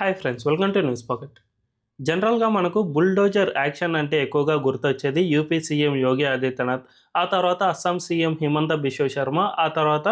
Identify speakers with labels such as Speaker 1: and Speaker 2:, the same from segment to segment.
Speaker 1: Hi friends, welcome to news pocket. జనరల్గా మనకు bulldozer action అంటే ఎక్కువగా గుర్తొచ్చేది యూపీ సీఎం యోగి ఆదిత్యనాథ్, ఆ తర్వాత అస్సాం సీఎం హిమంత బిశ్వ శర్మ, ఆ తర్వాత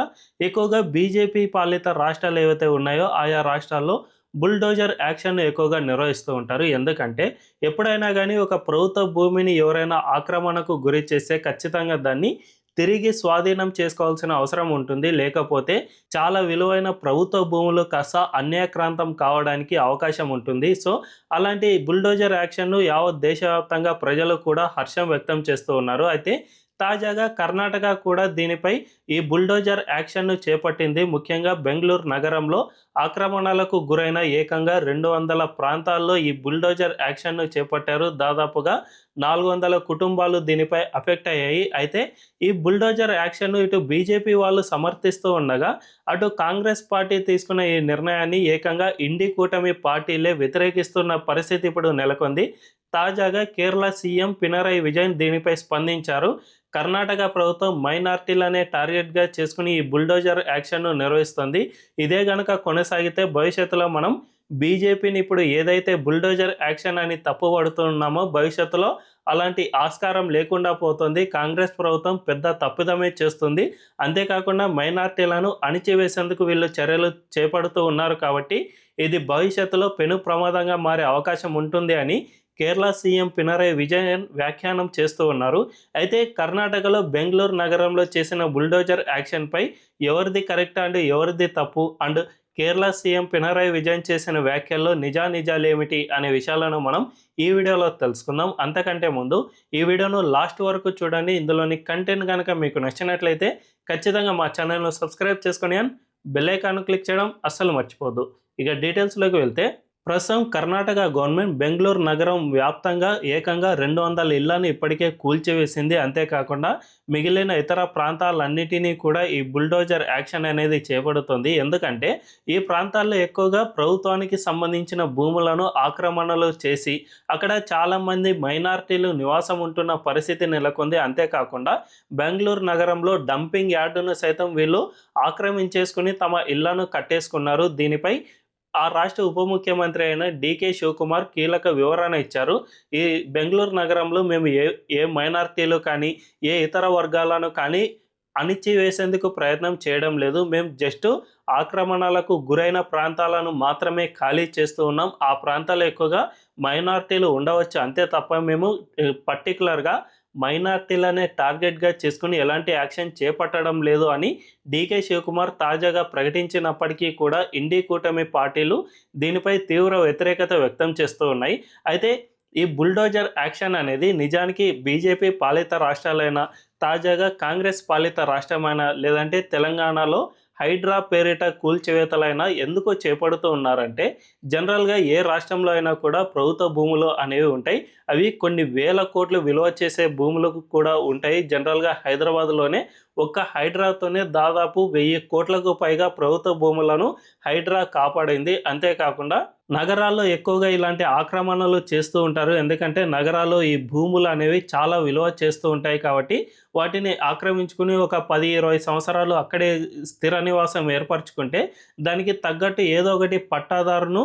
Speaker 1: ఎక్కువగా బీజేపీ పాలిత రాష్ట్రాలు ఏవైతే ఉన్నాయో ఆయా రాష్ట్రాల్లో బుల్డోజర్ యాక్షన్ ఎక్కువగా నిర్వహిస్తూ ఉంటారు. ఎందుకంటే ఎప్పుడైనా కానీ ఒక ప్రభుత్వ భూమిని ఎవరైనా ఆక్రమణకు గురి చేస్తే ఖచ్చితంగా దాన్ని తిరిగి స్వాధీనం చేసుకోవాల్సిన అవసరం ఉంటుంది. లేకపోతే చాలా విలువైన ప్రభుత్వ భూములు కాస్త అన్యాక్రాంతం కావడానికి అవకాశం ఉంటుంది. సో అలాంటి బుల్డోజర్ యాక్షన్ను యావత్ దేశవ్యాప్తంగా ప్రజలు కూడా హర్షం వ్యక్తం చేస్తూ ఉన్నారు. అయితే తాజాగా కర్ణాటక కూడా దీనిపై ఈ బుల్డోజర్ యాక్షన్ను చేపట్టింది. ముఖ్యంగా బెంగళూరు నగరంలో ఆక్రమణలకు గురైన ఏకంగా 200 ప్రాంతాల్లో ఈ బుల్డోజర్ యాక్షన్ను చేపట్టారు. దాదాపుగా 400 కుటుంబాలు దీనిపై అఫెక్ట్ అయ్యాయి. అయితే ఈ బుల్డోజర్ యాక్షన్ను ఇటు బీజేపీ వాళ్ళు సమర్థిస్తూ ఉండగా, అటు కాంగ్రెస్ పార్టీ తీసుకున్న ఈ నిర్ణయాన్ని ఏకంగా ఇండి కూటమి పార్టీలే వ్యతిరేకిస్తున్న పరిస్థితి ఇప్పుడు నెలకొంది. తాజాగా కేరళ సీఎం పినరయి విజయన్ దీనిపై స్పందించారు. కర్ణాటక ప్రభుత్వం మైనార్టీలనే టార్గెట్గా చేసుకుని ఈ బుల్డోజర్ యాక్షన్ను నిర్వహిస్తుంది. ఇదే గనక కొనసాగితే భవిష్యత్తులో మనం బీజేపీని ఇప్పుడు ఏదైతే బుల్డోజర్ యాక్షన్ అని తప్పుపడుతున్నామో భవిష్యత్తులో అలాంటి ఆస్కారం లేకుండా పోతుంది. కాంగ్రెస్ ప్రభుత్వం పెద్ద తప్పిదమే చేస్తుంది. అంతేకాకుండా మైనార్టీలను అణిచివేసేందుకు వీళ్ళు చర్యలు చేపడుతూ ఉన్నారు. కాబట్టి ఇది భవిష్యత్తులో పెను ప్రమాదంగా మారే అవకాశం ఉంటుంది అని కేరళ సీఎం పినరయి విజయన్ వ్యాఖ్యానం చేస్తూ ఉన్నారు. అయితే కర్ణాటకలో బెంగళూరు నగరంలో చేసిన బుల్డోజర్ యాక్షన్పై ఎవరిది కరెక్ట్ అండ్ ఎవరిది తప్పు, అండ్ కేరళ సీఎం పినరయి విజయన్ చేసిన వ్యాఖ్యల్లో నిజాలేమిటి అనే విషయాలను మనం ఈ వీడియోలో తెలుసుకుందాం. అంతకంటే ముందు ఈ వీడియోను లాస్ట్ వరకు చూడండి. ఇందులోని కంటెంట్ కనుక మీకు నచ్చినట్లయితే ఖచ్చితంగా మా ఛానల్ను సబ్స్క్రైబ్ చేసుకొని అండ్ బెల్ ఐకాన్ క్లిక్ చేయడం అస్సలు మర్చిపోద్దు. ఇక డీటెయిల్స్లోకి వెళ్తే ప్రస్తుతం కర్ణాటక గవర్నమెంట్ బెంగళూరు నగరం వ్యాప్తంగా ఏకంగా 200 ఇళ్లను ఇప్పటికే కూల్చివేసింది. అంతేకాకుండా మిగిలిన ఇతర ప్రాంతాలన్నిటినీ కూడా ఈ బుల్డోజర్ యాక్షన్ అనేది చేపడుతుంది. ఎందుకంటే ఈ ప్రాంతాల్లో ఎక్కువగా ప్రభుత్వానికి సంబంధించిన భూములను ఆక్రమణలు చేసి అక్కడ చాలామంది మైనారిటీలు నివాసం ఉంటున్న పరిస్థితి నెలకొంది. అంతేకాకుండా బెంగళూరు నగరంలో డంపింగ్ యార్డును సైతం వీళ్ళు ఆక్రమించేసుకుని తమ ఇళ్లను కట్టేసుకున్నారు. దీనిపై ఆ రాష్ట్ర ఉప ముఖ్యమంత్రి అయిన డీకే శివకుమార్ కీలక వివరణ ఇచ్చారు. ఈ బెంగళూరు నగరంలో మేము ఏ మైనారిటీలు కానీ ఏ ఇతర వర్గాలను కానీ అణిచివేసేందుకు ప్రయత్నం చేయడం లేదు. మేము జస్ట్ ఆక్రమణలకు గురైన ప్రాంతాలను మాత్రమే ఖాళీ చేస్తూ ఉన్నాం. ఆ ప్రాంతాలు ఎక్కువగా మైనారిటీలు ఉండవచ్చు అంతే తప్ప మేము పర్టికులర్గా మైనార్టీలనే టార్గెట్గా చేసుకుని ఎలాంటి యాక్షన్ చేపట్టడం లేదు అని డీకే శివకుమార్ తాజాగా ప్రకటించినప్పటికీ కూడా ఇండి కూటమి పార్టీలు దీనిపై తీవ్ర వ్యతిరేకత వ్యక్తం చేస్తూ ఉన్నాయి. అయితే ఈ బుల్డోజర్ యాక్షన్ అనేది నిజానికి బీజేపీ పాలిత రాష్ట్రాలైనా తాజాగా కాంగ్రెస్ పాలిత రాష్ట్రమైనా లేదంటే తెలంగాణలో హైడ్రా పేరిట కూల్చివేతలైనా ఎందుకు చేపడుతూ ఉన్నారంటే జనరల్గా ఏ రాష్ట్రంలో అయినా కూడా ప్రభుత్వ భూములు అనేవి ఉంటాయి. అవి కొన్ని వేల కోట్లు విలువ చేసే భూములు కూడా ఉంటాయి. జనరల్గా హైదరాబాద్లోనే ఒక్క హైడ్రాతోనే దాదాపు 1000 కోట్లకు పైగా ప్రభుత్వ భూములను హైడ్రా కాపాడింది. అంతేకాకుండా నగరాల్లో ఎక్కువగా ఇలాంటి ఆక్రమణలు చేస్తూ ఉంటారు. ఎందుకంటే నగరాల్లో ఈ భూములు అనేవి చాలా విలువ చేస్తూ ఉంటాయి. కాబట్టి వాటిని ఆక్రమించుకుని ఒక 10-20 సంవత్సరాలు అక్కడే స్థిర నివాసం ఏర్పరచుకుంటే దానికి తగ్గట్టు ఏదో ఒకటి పట్టాదారును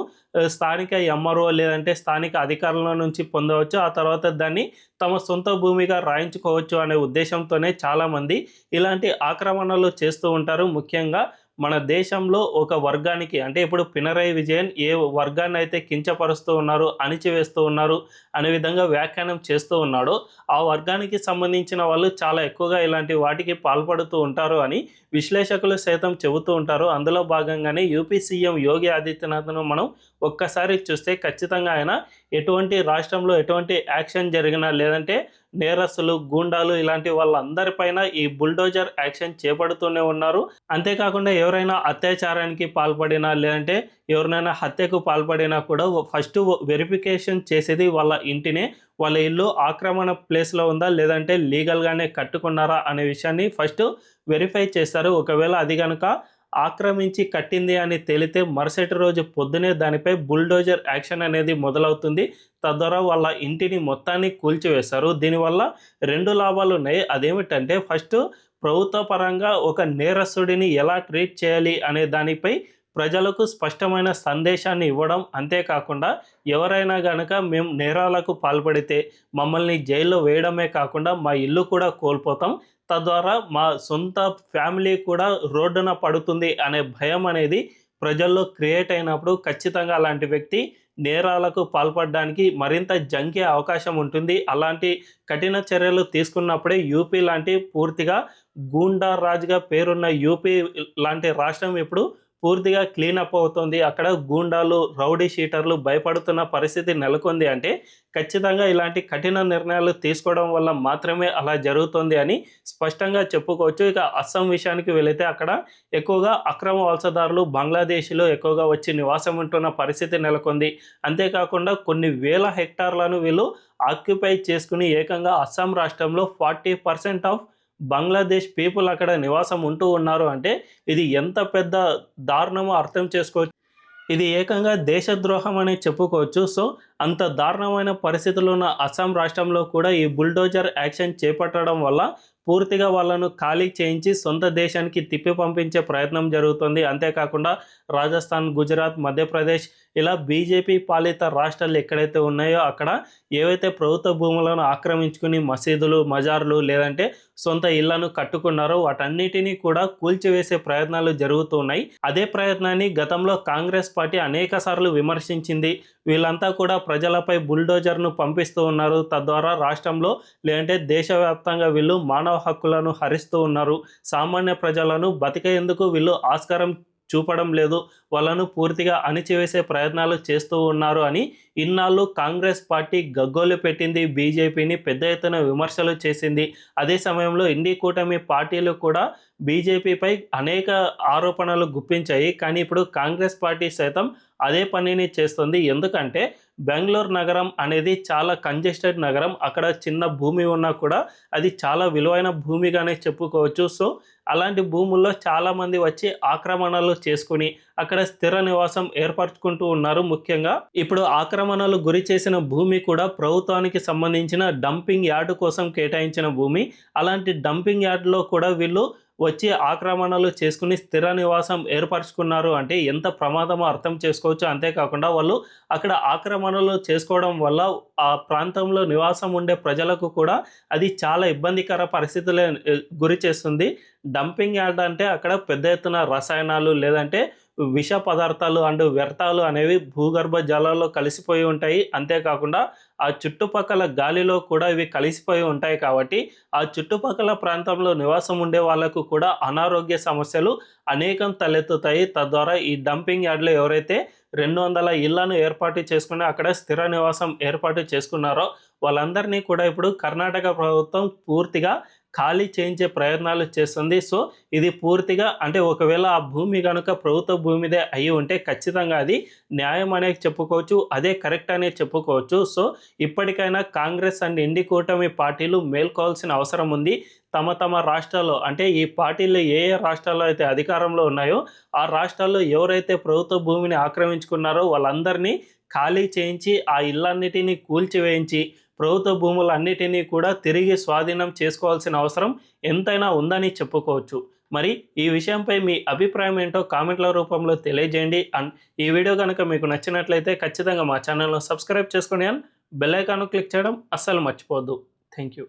Speaker 1: స్థానిక ఎంఆర్ఓ లేదంటే స్థానిక అధికారుల నుంచి పొందవచ్చు. ఆ తర్వాత దాన్ని తమ సొంత భూమిగా రాయించుకోవచ్చు అనే ఉద్దేశంతోనే చాలామంది ఇలాంటి ఆక్రమణలు చేస్తూ ఉంటారు. ముఖ్యంగా మన దేశంలో ఒక వర్గానికి అంటే ఇప్పుడు పినరయి విజయన్ ఏ వర్గాన్ని అయితే కించపరుస్తూ ఉన్నారు, అణిచివేస్తూ ఉన్నారు అనే విధంగా వ్యాఖ్యానం చేస్తూ ఉన్నాడో ఆ వర్గానికి సంబంధించిన వాళ్ళు చాలా ఎక్కువగా ఇలాంటి వాటికి పాల్పడుతూ ఉంటారు అని విశ్లేషకులు సైతం చెబుతూ ఉంటారు. అందులో భాగంగానే యూపీ సీఎం యోగి ఆదిత్యనాథ్ను మనం ఒక్కసారి చూస్తే ఖచ్చితంగా ఆయన ఎటువంటి రాష్ట్రంలో ఎటువంటి యాక్షన్ జరిగినా లేదంటే నేరస్తులు, గూండాలు ఇలాంటి వాళ్ళందరిపైన ఈ బుల్డోజర్ యాక్షన్ చేపడుతూనే ఉన్నారు. అంతేకాకుండా ఎవరైనా అత్యాచారానికి పాల్పడినా లేదంటే ఎవరినైనా హత్యకు పాల్పడినా కూడా ఫస్ట్ వెరిఫికేషన్ చేసేది వాళ్ళ ఇంటినే. వాళ్ళ ఇల్లు ఆక్రమణ ప్లేస్లో ఉందా లేదంటే లీగల్గానే కట్టుకున్నారా అనే విషయాన్ని ఫస్ట్ వెరిఫై చేస్తారు. ఒకవేళ అది కనుక ఆక్రమించి కట్టింది అని తేలితే మరుసటి రోజు పొద్దునే దానిపై బుల్డోజర్ యాక్షన్ అనేది మొదలవుతుంది. తద్వారా వాళ్ళ ఇంటిని మొత్తాన్ని కూల్చివేస్తారు. దీనివల్ల 2 లాభాలు ఉన్నాయి. అదేమిటంటే ఫస్ట్ ప్రభుత్వ పరంగా ఒక నేరస్తుడిని ఎలా ట్రీట్ చేయాలి అనే దానిపై ప్రజలకు స్పష్టమైన సందేశాన్ని ఇవ్వడం, అంతేకాకుండా ఎవరైనా గనక మేము నేరాలకు పాల్పడితే మమ్మల్ని జైల్లో వేయడమే కాకుండా మా ఇల్లు కూడా కోల్పోతాం, తద్వారా మా సొంత ఫ్యామిలీ కూడా రోడ్డున పడుతుంది అనే భయం అనేది ప్రజల్లో క్రియేట్ అయినప్పుడు ఖచ్చితంగా అలాంటి వ్యక్తి నేరాలకు పాల్పడడానికి మరింత జంకే అవకాశం ఉంటుంది. అలాంటి కఠిన చర్యలు తీసుకున్నప్పుడే యూపీ లాంటి పూర్తిగా గూండా రాజ్‌గా పేరున్న యూపీ లాంటి రాష్ట్రం ఇప్పుడు పూర్తిగా క్లీనప్ అవుతుంది. అక్కడ గూండాలు, రౌడీ షీటర్లు భయపడుతున్న పరిస్థితి నెలకొంది అంటే ఖచ్చితంగా ఇలాంటి కఠిన నిర్ణయాలు తీసుకోవడం వల్ల మాత్రమే అలా జరుగుతుంది అని స్పష్టంగా చెప్పుకోవచ్చు. ఇక అస్సాం విషయానికి వెళితే అక్కడ ఎక్కువగా అక్రమ వలసదారులు, బంగ్లాదేశీలు ఎక్కువగా వచ్చి నివాసం ఉంటున్న పరిస్థితి నెలకొంది. అంతేకాకుండా కొన్ని వేల హెక్టార్లను వీళ్ళు ఆక్యుపై చేసుకుని ఏకంగా అస్సాం రాష్ట్రంలో 40% ఆఫ్ బంగ్లాదేశ్ పీపుల్ అక్కడ నివాసం ఉంటూ ఉన్నారు అంటే ఇది ఎంత పెద్ద దారుణమో అర్థం చేసుకోవచ్చు. ఇది ఏకంగా దేశద్రోహం అని చెప్పుకోవచ్చు. సో అంత దారుణమైన పరిస్థితుల్లో ఉన్న అస్సాం రాష్ట్రంలో కూడా ఈ బుల్డోజర్ యాక్షన్ చేపట్టడం వల్ల పూర్తిగా వాళ్ళను ఖాళీ చేయించి సొంత దేశానికి తిప్పి పంపించే ప్రయత్నం జరుగుతుంది. అంతేకాకుండా రాజస్థాన్, గుజరాత్, మధ్యప్రదేశ్ ఇలా బీజేపీ పాలిత రాష్ట్రాలు ఎక్కడైతే ఉన్నాయో అక్కడ ఏవైతే ప్రభుత్వ భూములను ఆక్రమించుకుని మసీదులు, మజార్లు లేదంటే సొంత ఇళ్లను కట్టుకున్నారో వాటన్నిటినీ కూడా కూల్చివేసే ప్రయత్నాలు జరుగుతూ ఉన్నాయి. అదే ప్రయత్నాన్ని గతంలో కాంగ్రెస్ పార్టీ అనేక సార్లు విమర్శించింది. వీళ్ళంతా కూడా ప్రజలపై బుల్డోజర్ను పంపిస్తూ ఉన్నారు, తద్వారా రాష్ట్రంలో లేదంటే దేశవ్యాప్తంగా వీళ్ళు మానవ హక్కులను హరిస్తూ ఉన్నారు, సామాన్య ప్రజలను బతికేందుకు వీళ్ళు ఆస్కారం చూపడం లేదు, వాళ్ళను పూర్తిగా అణిచివేసే ప్రయత్నాలు చేస్తూ ఉన్నారు అని ఇన్నాళ్ళు కాంగ్రెస్ పార్టీ గగ్గోలు పెట్టింది, బీజేపీని పెద్ద ఎత్తున విమర్శలు చేసింది. అదే సమయంలో ఇండి కూటమి పార్టీలు కూడా బీజేపీపై అనేక ఆరోపణలు గుప్పించాయి. కానీ ఇప్పుడు కాంగ్రెస్ పార్టీ సైతం అదే పనిని చేస్తుంది. ఎందుకంటే బెంగళూరు నగరం అనేది చాలా కంజెస్టెడ్ నగరం. అక్కడ చిన్న భూమి ఉన్నా కూడా అది చాలా విలువైన భూమిగానే చెప్పుకోవచ్చు. సో అలాంటి భూముల్లో చాలామంది వచ్చి ఆక్రమణలు చేసుకుని అక్కడ స్థిర నివాసం ఏర్పరచుకుంటూ ఉన్నారు. ముఖ్యంగా ఇప్పుడు ఆక్రమణలు గురి చేసిన భూమి కూడా ప్రభుత్వానికి సంబంధించిన డంపింగ్ యార్డు కోసం కేటాయించిన భూమి. అలాంటి డంపింగ్ యార్డులో కూడా వీళ్ళు వచ్చి ఆక్రమణలు చేసుకుని స్థిర నివాసం ఏర్పరచుకున్నారు అంటే ఎంత ప్రమాదమో అర్థం చేసుకోవచ్చు. అంతేకాకుండా వాళ్ళు అక్కడ ఆక్రమణలు చేసుకోవడం వల్ల ఆ ప్రాంతంలో నివాసం ఉండే ప్రజలకు కూడా అది చాలా ఇబ్బందికర పరిస్థితులే గురి చేస్తుంది. డంపింగ్ యార్డ్ అంటే అక్కడ పెద్ద ఎత్తున రసాయనాలు లేదంటే విష పదార్థాలు అండ్ వ్యర్థాలు అనేవి భూగర్భ జలాల్లో కలిసిపోయి ఉంటాయి. అంతేకాకుండా ఆ చుట్టుపక్కల గాలిలో కూడా ఇవి కలిసిపోయి ఉంటాయి కాబట్టి ఆ చుట్టుపక్కల ప్రాంతంలో నివాసం ఉండే వాళ్ళకు కూడా అనారోగ్య సమస్యలు అనేకం తలెత్తుతాయి. తద్వారా ఈ డంపింగ్ యార్డ్లో ఎవరైతే 200 ఇళ్లను ఏర్పాటు చేసుకుని అక్కడ స్థిర నివాసం ఏర్పాటు చేసుకున్నారో వాళ్ళందరినీ కూడా ఇప్పుడు కర్ణాటక ప్రభుత్వం పూర్తిగా ఖాళీ చేయించే ప్రయత్నాలు చేస్తుంది. సో ఇది పూర్తిగా అంటే ఒకవేళ ఆ భూమి కనుక ప్రభుత్వ భూమిదే అయి ఉంటే ఖచ్చితంగా అది న్యాయం అనేది చెప్పుకోవచ్చు, అదే కరెక్ట్ అనేది చెప్పుకోవచ్చు. సో ఇప్పటికైనా కాంగ్రెస్ అండ్ ఇండి కూటమి పార్టీలు మేల్కోవాల్సిన అవసరం ఉంది. తమ తమ రాష్ట్రాల్లో అంటే ఈ పార్టీలు ఏ ఏ రాష్ట్రాల్లో అయితే అధికారంలో ఉన్నాయో ఆ రాష్ట్రాల్లో ఎవరైతే ప్రభుత్వ భూమిని ఆక్రమించుకున్నారో వాళ్ళందరినీ ఖాళీ చేయించి ఆ ఇళ్ళన్నిటినీ కూల్చివేయించి ప్రభుత్వ భూములన్నిటినీ కూడా తిరిగి స్వాధీనం చేసుకోవాల్సిన అవసరం ఎంతైనా ఉందని చెప్పుకోవచ్చు. మరి ఈ విషయంపై మీ అభిప్రాయం ఏంటో కామెంట్ల రూపంలో తెలియజేయండి. అండ్ ఈ వీడియో కనుక మీకు నచ్చినట్లయితే ఖచ్చితంగా మా ఛానల్ను సబ్స్క్రైబ్ చేసుకుని అండ్ బెల్ ఐకాన్ క్లిక్ చేయడం అస్సలు మర్చిపోవద్దు. Thank you.